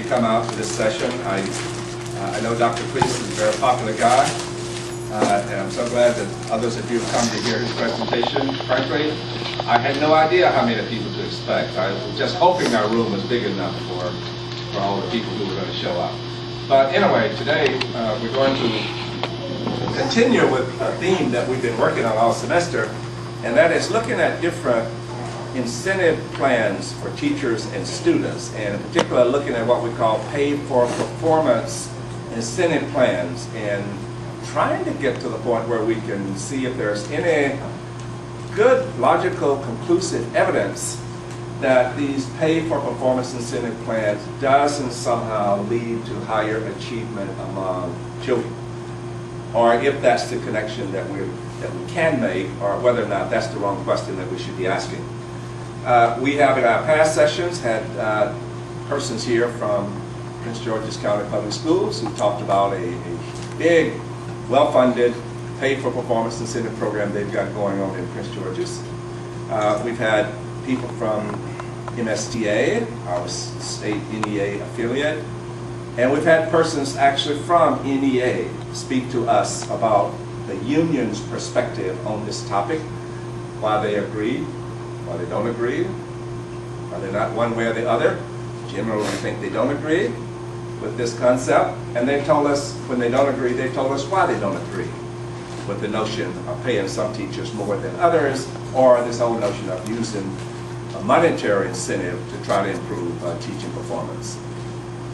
come out to this session. I know Dr. Klees is a very popular guy, and I'm so glad that others of you have come to hear his presentation. Frankly, I had no idea how many people to expect. I was just hoping our room was big enough for all the people who were going to show up. But anyway, today we're going to continue with a theme that we've been working on all semester, and that is looking at different incentive plans for teachers and students, and in particular looking at what we call pay-for-performance incentive plans, and trying to get to the point where we can see if there's any good, logical, conclusive evidence that these pay-for-performance incentive plans doesn't somehow lead to higher achievement among children, or if that's the connection that we can make, or whether or not that's the wrong question that we should be asking. We have in our past sessions had persons here from Prince George's County Public Schools who talked about a big, well-funded pay-for-performance incentive program they've got going on in Prince George's. We've had people from MSTA, our state NEA affiliate, and we've had persons actually from NEA speak to us about the union's perspective on this topic, why they agree, why they don't agree, why they're not one way or the other. Generally, we think they don't agree with this concept, and they told us, when they don't agree, they told us why they don't agree with the notion of paying some teachers more than others, or this whole notion of using a monetary incentive to try to improve teaching performance.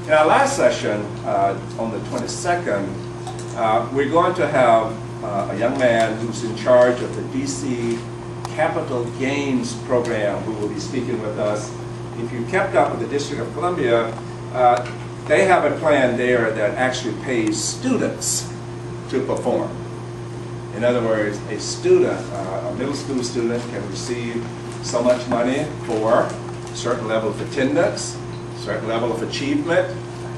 In our last session, on the 22nd, we're going to have a young man who's in charge of the DC Capital Gains program who will be speaking with us. If you kept up with the District of Columbia, they have a plan there that actually pays students to perform. In other words, a student, a middle school student, can receive so much money for a certain level of attendance, certain level of achievement,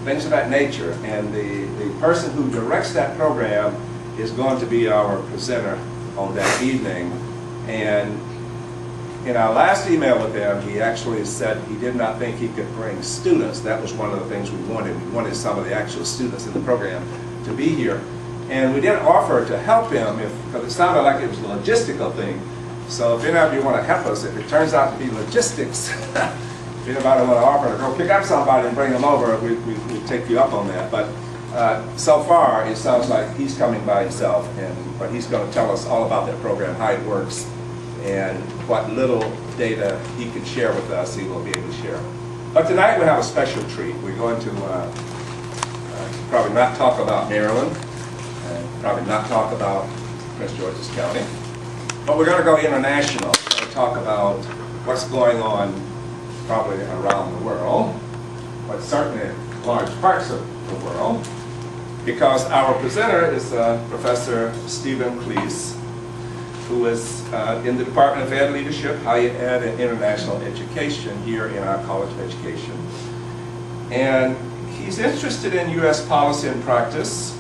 things of that nature. And the person who directs that program is going to be our presenter on that evening. And in our last email with him, he actually said he did not think he could bring students. That was one of the things we wanted. We wanted some of the actual students in the program to be here. And we did offer to help him because it sounded like it was a logistical thing. So if any of you want to help us, if it turns out to be logistics, if anybody want to offer to go pick up somebody and bring them over, we take you up on that. But so far, it sounds like he's coming by himself, but he's going to tell us all about that program, how it works, and what little data he can share with us, he will be able to share. But tonight we have a special treat. We're going to probably not talk about Maryland, and probably not talk about Prince George's County, but we're going to go international. We're going to talk about what's going on probably around the world, but certainly large parts of the world, because our presenter is Professor Stephen Klees, who is in the Department of Ed Leadership, Higher Ed, and International Education here in our College of Education. And he's interested in U.S. policy and practice,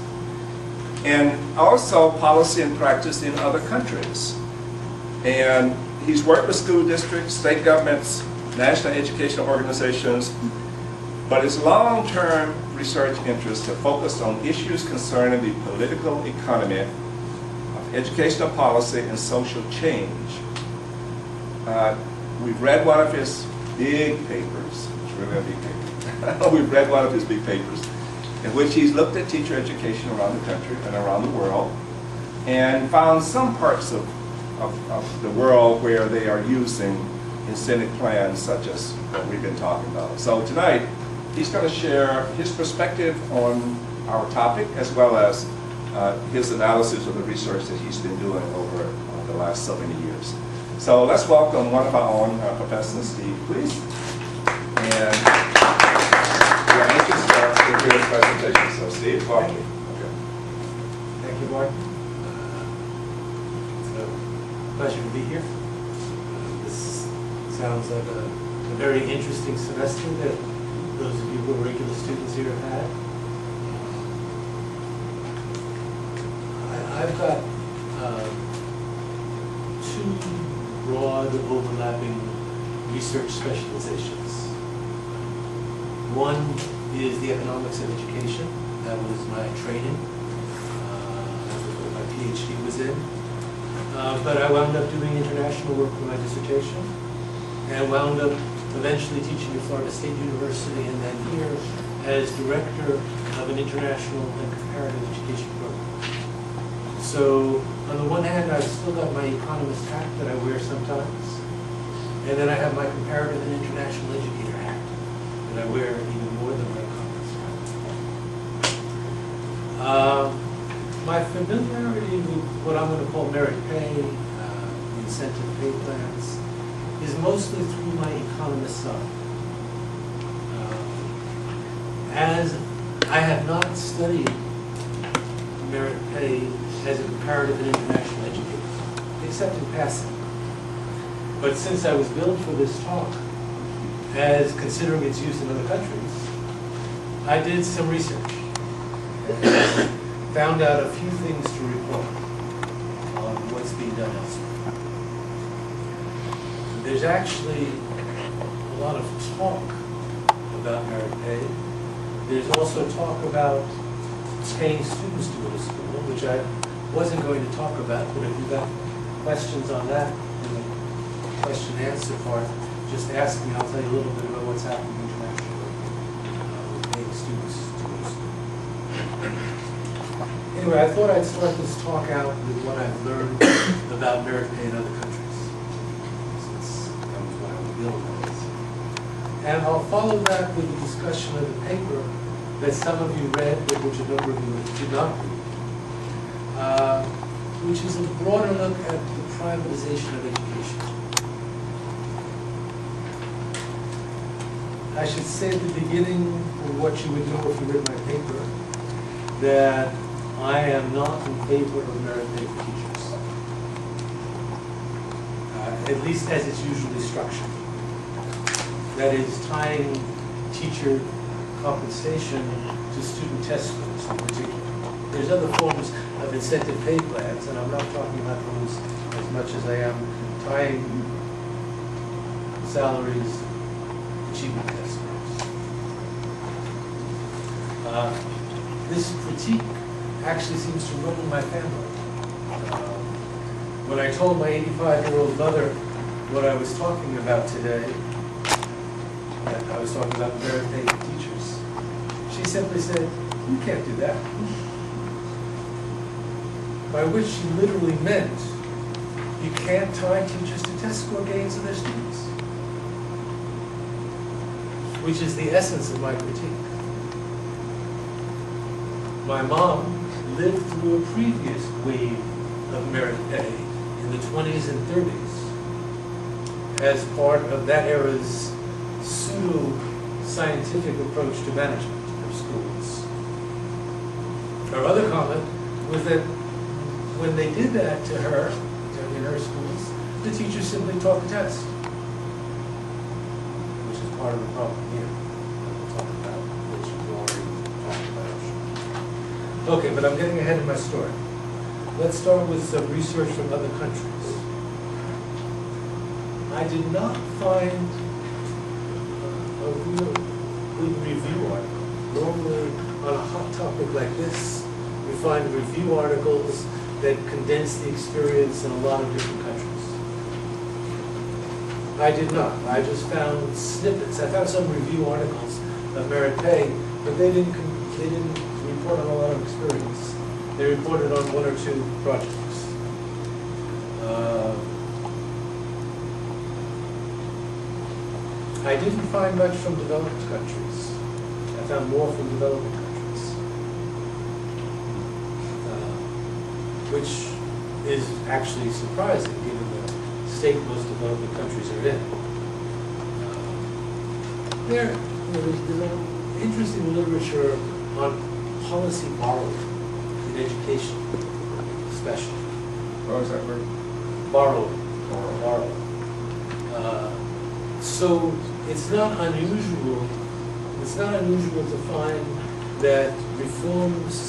and also policy and practice in other countries. And he's worked with school districts, state governments, national educational organizations, but his long-term research interests have focused on issues concerning the political economy of educational policy and social change. We've read one of his big papers. It's really a big paper. We've read one of his big papers in which he's looked at teacher education around the country and around the world and found some parts of the world where they are using incentive plans such as what we've been talking about. So tonight, he's going to share his perspective on our topic as well as his analysis of the research that he's been doing over the last so many years. So let's welcome one of our own, Professor Steve Klees. And we're anxious to hear his presentation. So Steve, welcome. Okay. Thank you, Mark. It's a pleasure to be here. This sounds like a very interesting semester that those of you who are regular students here have had. I've got two broad overlapping research specializations. One is the economics of education. That was my training. That was what my PhD was in. But I wound up doing international work for my dissertation, and wound up eventually teaching at Florida State University, and then here as director of an international and comparative education program. So on the one hand, I've still got my economist hat that I wear sometimes, and then I have my comparative and international educator hat that I wear even more than my economist hat. My familiarity with what I'm going to call merit pay, incentive pay plans, is mostly through my economist side. As I have not studied merit pay as a comparative and international educator, except in passing. But since I was billed for this talk as considering its use in other countries, I did some research. Found out a few things to report on what's being done elsewhere. There's actually a lot of talk about merit pay. There's also talk about paying students to go to school, which I wasn't going to talk about, but if you've got questions on that in the question and answer part, just ask me. I'll tell you a little bit about what's happening internationally with paying students to go to school. Anyway, I thought I'd start this talk out with what I've learned about merit pay in other countries, since that was what I was billed as. And I'll follow that with a discussion of the paper that some of you read, but which a number of you did not read, which is a broader look at the privatization of education. I should say at the beginning, for what you would know if you read my paper, that I am not in favor of merit pay for teachers, at least as it's usually structured. That is, tying teacher compensation to student test scores in particular. There's other forms of incentive pay plans, and I'm not talking about those as much as I am tying salaries to achievement test scores. This critique actually seems to run in my family. When I told my 85-year-old mother what I was talking about today, that I was talking about merit pay for teachers, she simply said, "You can't do that." By which she literally meant, you can't tie teachers to test score gains of their students, which is the essence of my critique. My mom lived through a previous wave of merit pay in the 20s and 30s as part of that era's pseudo-scientific approach to management of schools. Her other comment was that when they did that to her in her schools, the teachers simply taught the test, which is part of the problem here. We'll talk about which we've already talked about. Okay, but I'm getting ahead of my story. Let's start with some research from other countries. I did not find a real good review article. Normally, on a hot topic like this, we find review articles that condense the experience in a lot of different countries. I did not. I just found snippets. I found some review articles of merit pay, but they didn't report on a lot of experience. They reported on one or two projects. I didn't find much from developed countries. I found more from developing countries, which is actually surprising given the state most developing countries are in. There's interesting literature on policy borrowing in education, especially. What was that word? Borrowing. So it's not unusual to find that reforms